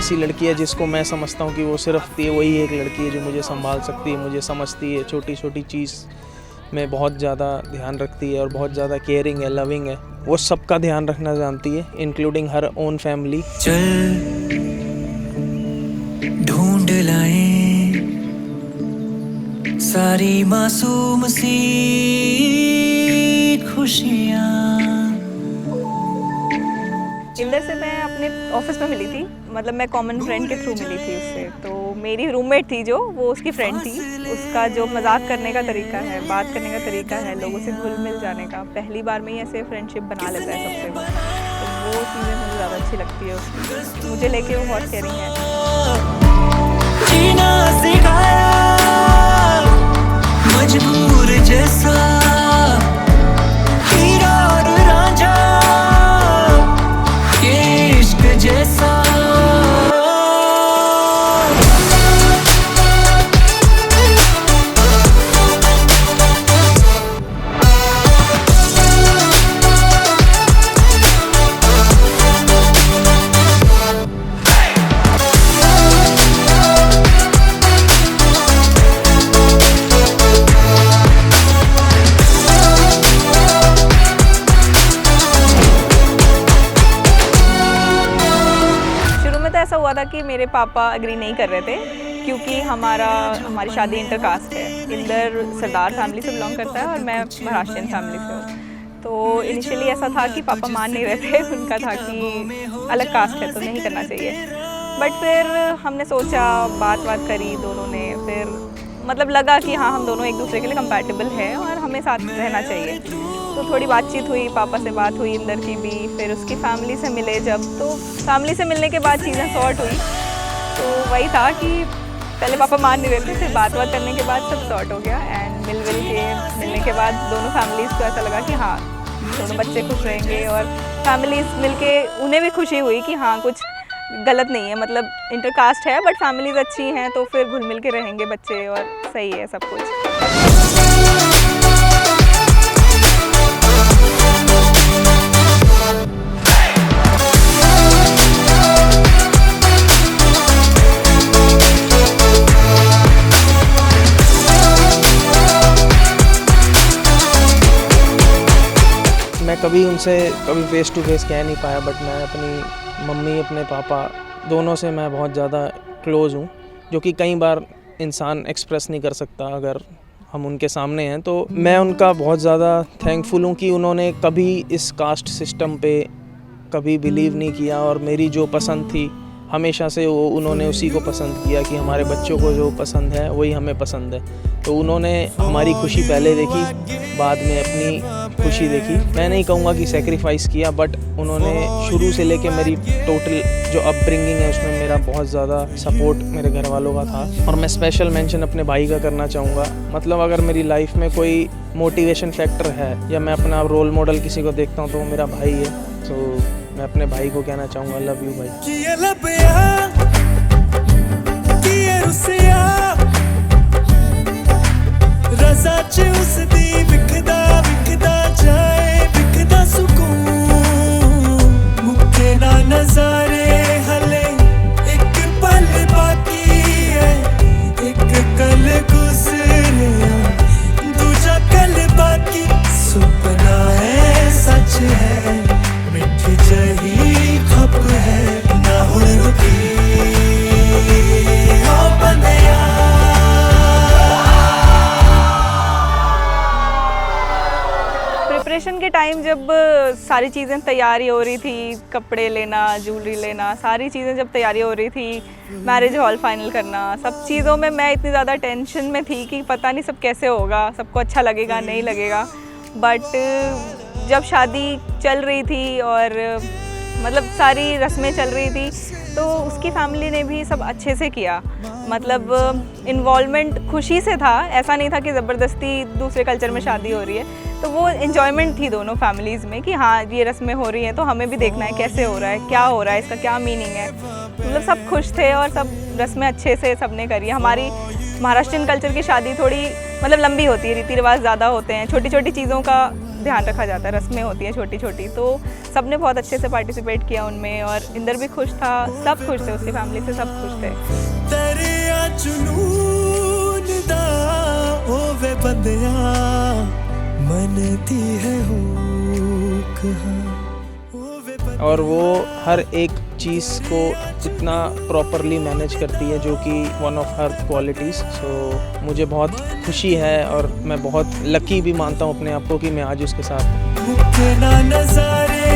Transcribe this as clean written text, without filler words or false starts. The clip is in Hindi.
ऐसी लड़की है जिसको मैं समझता हूँ कि वो सिर्फ वही एक लड़की है जो मुझे संभाल सकती है, मुझे समझती है, छोटी छोटी चीज़ में बहुत ज़्यादा ध्यान रखती है और बहुत ज़्यादा केयरिंग है, लविंग है। वो सबका ध्यान रखना जानती है, इंक्लूडिंग हर ओन फैमिली। चल ढूंढ लाएं सारी मासूम सी खुशियाँ। इंदर से मैं अपने ऑफिस में मिली थी, मतलब मैं कॉमन फ्रेंड के थ्रू मिली थी उससे। तो मेरी रूममेट थी जो, वो उसकी फ्रेंड थी। उसका जो मजाक करने का तरीका है, बात करने का तरीका है, लोगों से घुल मिल जाने का, पहली बार में ही ऐसे फ्रेंडशिप बना लेता है सबसे। तो वो चीज़ें मुझे ज़्यादा अच्छी लगती है उसकी। मुझे लेके वो बहुत केयरिंग है। जीना सिखाया मजबूर जैसा, हीरा और रांझा ये इश्क जैसा। ऐसा हुआ था कि मेरे पापा एग्री नहीं कर रहे थे, क्योंकि हमारी शादी इंटरकास्ट है। इंदर सरदार फैमिली से बिलोंग करता है और मैं महाराष्ट्रियन फैमिली से हूँ। तो इनिशियली ऐसा था कि पापा मान नहीं रहे थे, उनका था कि अलग कास्ट है तो नहीं करना चाहिए। बट फिर हमने सोचा, बात करी दोनों ने, फिर मतलब लगा कि हाँ, हम दोनों एक दूसरे के लिए कंपैटिबल हैं और हमें साथ रहना चाहिए। तो थोड़ी बातचीत हुई, पापा से बात हुई इंदर की भी, फिर उसकी फैमिली से मिले जब, तो फैमिली से मिलने के बाद चीज़ें सॉर्ट हुई। तो वही था कि पहले पापा मान नहीं रहे थे, फिर बात करने के बाद सब सॉर्ट हो गया। एंड मिलने के बाद दोनों फैमिलीज़ को ऐसा लगा कि हाँ, दोनों बच्चे खुश रहेंगे, और फैमिलीज़ मिलके उन्हें भी खुशी हुई कि हाँ, कुछ गलत नहीं है, मतलब इंटरकास्ट है बट फैमिलीज़ अच्छी हैं, तो फिर घुल मिल के रहेंगे बच्चे और सही है सब कुछ। मैं कभी फेस टू फेस कह नहीं पाया, बट मैं अपनी मम्मी, अपने पापा दोनों से मैं बहुत ज़्यादा क्लोज़ हूँ, जो कि कई बार इंसान एक्सप्रेस नहीं कर सकता अगर हम उनके सामने हैं। तो मैं उनका बहुत ज़्यादा थैंकफुल हूँ कि उन्होंने कभी इस कास्ट सिस्टम पे कभी बिलीव नहीं किया, और मेरी जो पसंद थी हमेशा से उन्होंने उसी को पसंद किया कि हमारे बच्चों को जो पसंद है वही हमें पसंद है। तो उन्होंने हमारी खुशी पहले देखी, बाद में अपनी खुशी देखी। मैं नहीं कहूँगा कि सेक्रीफाइस किया, बट उन्होंने शुरू से लेके मेरी टोटल जो अपब्रिंगिंग है उसमें मेरा बहुत ज़्यादा सपोर्ट मेरे घर वालों का था। और मैं स्पेशल मेंशन अपने भाई का करना चाहूँगा। मतलब अगर मेरी लाइफ में कोई मोटिवेशन फैक्टर है या मैं अपना रोल मॉडल किसी को देखता हूँ तो वो मेरा भाई है। तो मैं अपने भाई को कहना चाहूँगा, लव यू भाई। प्रिपरेशन के टाइम जब सारी चीज़ें तैयारी हो रही थी, कपड़े लेना, ज्वेलरी लेना, सारी चीज़ें जब तैयारी हो रही थी, मैरिज हॉल फाइनल करना, सब चीज़ों में मैं इतनी ज़्यादा टेंशन में थी कि पता नहीं सब कैसे होगा, सबको अच्छा लगेगा नहीं लगेगा। बट जब शादी चल रही थी और मतलब सारी रस्में चल रही थी, तो उसकी फैमिली ने भी सब अच्छे से किया। मतलब इन्वॉल्वमेंट खुशी से था, ऐसा नहीं था कि ज़बरदस्ती दूसरे कल्चर में शादी हो रही है। तो वो इन्जॉयमेंट थी दोनों फैमिलीज़ में कि हाँ, ये रस्में हो रही हैं तो हमें भी देखना है कैसे हो रहा है, क्या हो रहा है, इसका क्या मीनिंग है। मतलब सब खुश थे और सब रस्में अच्छे से सबने करी। हमारी महाराष्ट्रियन कल्चर की शादी थोड़ी मतलब लंबी होती है, रीति रिवाज ज़्यादा होते हैं, छोटी छोटी चीज़ों का ध्यान रखा जाता है, रस्में होती हैं छोटी छोटी, तो सब ने बहुत अच्छे से पार्टिसिपेट किया उनमें और इंदर भी खुश था, सब खुश थे, उसकी फैमिली से सब खुश थे। तेरे जुनून दा ओवे बंदिया मनती है हुक और वो हर एक चीज़ को इतना प्रॉपरली मैनेज करती है जो कि वन ऑफ हर क्वालिटीज़। सो मुझे बहुत खुशी है और मैं बहुत लकी भी मानता हूँ अपने आप को कि मैं आज उसके साथ हूँ। ना नजारे